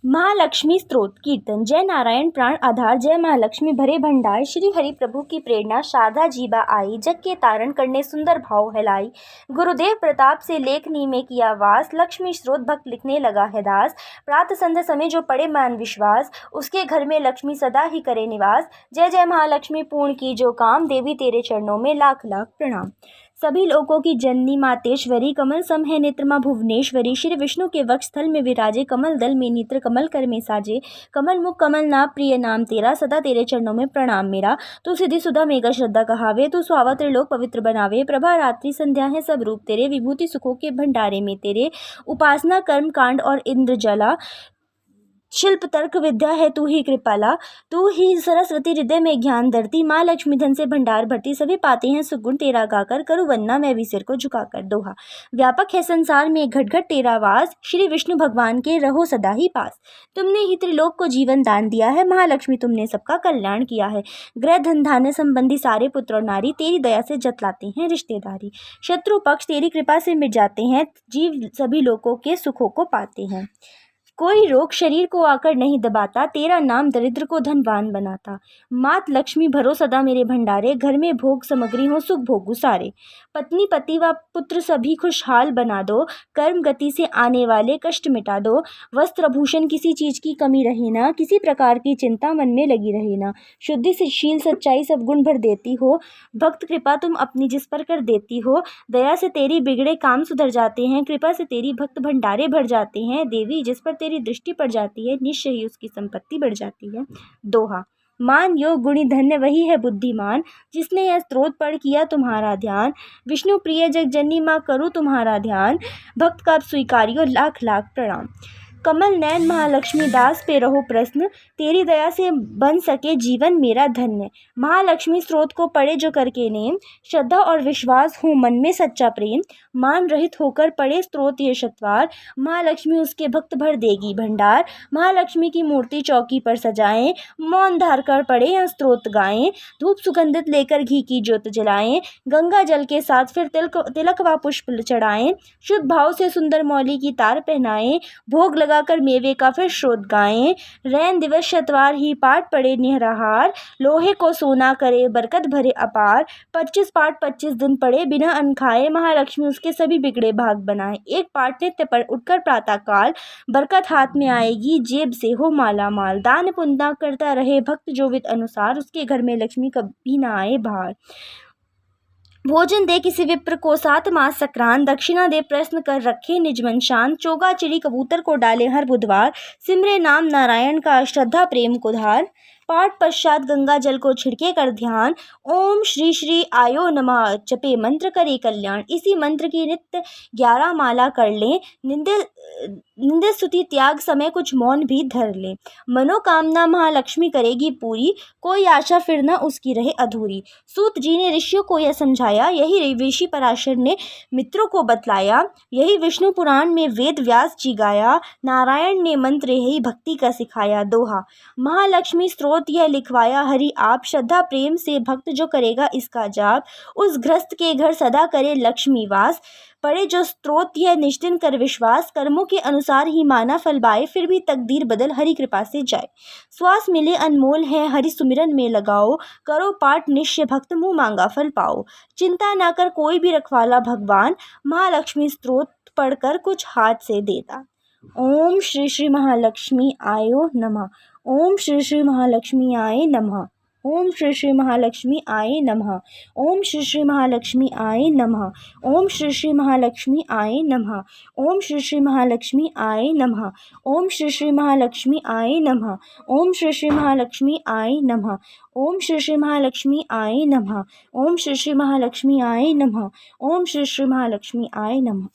महालक्ष्मी स्तोत्र कीर्तन। जय नारायण प्राण आधार, जय महालक्ष्मी भरे भंडार। श्री हरि प्रभु की प्रेरणा शारदा जीबा आई, जग के तारण करने सुंदर भाव हिलाई। गुरुदेव प्रताप से लेखनी में किया वास, लक्ष्मी स्रोत भक्त लिखने लगा है दास। प्रातः संध्या समय जो पड़े मान विश्वास, उसके घर में लक्ष्मी सदा ही करे निवास। जय जय महालक्ष्मी पूर्ण की जो काम, देवी तेरे चरणों में लाख लाख प्रणाम। सभी लोगों की जननी मातेश्वरी, कमल सम है नेत्र माँ भुवनेश्वरी। श्री विष्णु के वक्ष स्थल में विराजे, कमल दल में नेत्र कमल कर में साजे। कमल मुख कमल नाभ प्रिय नाम तेरा, सदा तेरे चरणों में प्रणाम मेरा। तू सिद्धि सुधा मेघा श्रद्धा कहावे, तू स्वावा त्रिलोक पवित्र बनावे। प्रभा रात्रि संध्या है सब रूप तेरे, विभूति सुखों के भंडारे में तेरे। उपासना कर्म कांड और इंद्र जला, शिल्प तर्क विद्या है तू ही कृपाला। तू ही सरस्वती हृदय में ज्ञान धरती, माँ लक्ष्मी धन से भंडार भरती। सभी पाते हैं सुगुण तेरा गाकर, करूँ वंदना मैं भी सिर को झुकाकर। दोहा। व्यापक है संसार में घट घट तेरा वास, श्री विष्णु भगवान के रहो सदा ही पास। तुमने ही त्रिलोक को जीवन दान दिया है, महालक्ष्मी तुमने सबका कल्याण किया है। ग्रह धन धान्य संबंधी सारे पुत्र और नारी, तेरी दया से जतलाते हैं रिश्तेदारी। शत्रु पक्ष तेरी कृपा से मिट जाते हैं, जीव सभी लोगों के सुखों को पाते हैं। कोई रोग शरीर को आकर नहीं दबाता, तेरा नाम दरिद्र को धनवान बनाता। मात लक्ष्मी भरो सदा मेरे भंडारे, घर में भोग सामग्री हो सुख भोगु सारे। पत्नी पति व पुत्र सभी खुशहाल बना दो, कर्म गति से आने वाले कष्ट मिटा दो। वस्त्र भूषण किसी चीज की कमी रहे ना, किसी प्रकार की चिंता मन में लगी रहे ना। शुद्धि शील सच्चाई सब गुण भर देती हो, भक्त कृपा तुम अपनी जिस पर कर देती हो। दया से तेरी बिगड़े काम सुधर जाते हैं, कृपा से तेरी भक्त भंडारे भर जाते हैं। देवी जिस पर तेरी दृष्टि पड़ जाती है, निश्चय ही उसकी संपत्ति बढ़ जाती है। दोहा। मान योग गुणी धन्य वही है बुद्धिमान, जिसने यह स्तोत्र पढ़ किया तुम्हारा ध्यान। विष्णु प्रिय जग जननी माँ करूँ तुम्हारा ध्यान, भक्त का स्वीकारियो लाख लाख प्रणाम। कमल नयन महालक्ष्मी दास पे रहो प्रश्न, तेरी दया से बन सके जीवन मेरा धन्य। महालक्ष्मी स्तोत्र को पढ़े जो करके नेम, श्रद्धा और विश्वास हो मन में सच्चा प्रेम। मान रहित होकर पढ़े स्तोत्र ये शतवार, महालक्ष्मी उसके भक्त भर देगी भंडार। महालक्ष्मी की मूर्ति चौकी पर सजाएं, मौन धार कर पढ़े यह स्तोत्र गाएं। धूप सुगंधित लेकर घी की ज्योत जलाएं, गंगा जल के साथ फिर तिलक व पुष्प चढ़ाएं। शुद्ध भाव से सुंदर मौली की तार पहनाएं, भोग लगाकर मेवे का फिर श्रोत गाएं। रैन दिवस शतवार ही पाठ पड़े निहराहार, लोहे को सोना करे बरकत भरे अपार। 25 पाठ 25 दिन पड़े बिना अन्न खाए, महालक्ष्मी उसके सभी बिगड़े भाग बनाए। एक पाठ नित्य पर उठकर प्रातः काल, बरकत हाथ में आएगी जेब से हो माला माल। दान पुण्य करता रहे भक्त जो विध अनुसार, उसके घर में लक्ष्मी कभी ना आए बाहर। भोजन दे किसी विप्र को 7 मास सक्रांत, दक्षिणा दे प्रश्न कर रखे निज मन शांत। चोगा चिड़ी कबूतर को डाले हर बुधवार, सिमरे नाम नारायण का श्रद्धा प्रेम को धार। पाठ पश्चात गंगा जल को छिड़के कर ध्यान, ओम श्री श्री आयो नमः जपे मंत्र करे कल्याण। इसी मंत्र की नित्य 11 माला कर लें, निंदे स्तुति त्याग समय कुछ मौन भी धर लें। मनोकामना महालक्ष्मी करेगी पूरी, कोई आशा फिर न उसकी रहे अधूरी। सूत जी ने ऋषियों को यह समझाया, यही ऋषि पराशर ने मित्रों को बतलाया। यही विष्णु पुराण में वेद व्यास जी गाया, नारायण ने मंत्र यही भक्ति का सिखाया। दोहा। महालक्ष्मी स्तोत्र यह लिखवाया हरि आप, श्रद्धा प्रेम से भक्त जो करेगा इसका जाप, उस गृहस्थ के घर सदा करे लक्ष्मी वास। पढ़े जो स्तोत्र यह निश्चिन कर विश्वास, कर्मों के अनुसार ही माना फल पाए, फिर भी तकदीर बदल हरि कृपा से जाए। श्वास मिले अनमोल है हरि सुमिरन में लगाओ, करो पाठ निश्चय भक्त मुँह मांगा फल पाओ। चिंता ना कर कोई भी रखवाला भगवान, महालक्ष्मी स्तोत्र पढ़कर कुछ हाथ से देता। ओम श्री श्री महालक्ष्मी आयो नमः। ओम श्री श्री महालक्ष्मी आए नमः। ओम श्री श्री महालक्ष्मी आए नमः। ओम श्री श्री महालक्ष्मी आए नमः। ओम श्री श्री महालक्ष्मी आए नमः। ओम श्री श्री महालक्ष्मी आए नमः। ओम श्री श्री महालक्ष्मी आए नमः। ओम श्री श्री महालक्ष्मी आए नमः। ओम श्री श्री महालक्ष्मी आए नमः। ओम श्री श्री महालक्ष्मी आए नमः। ओम श्री श्री महालक्ष्मी आए नमः।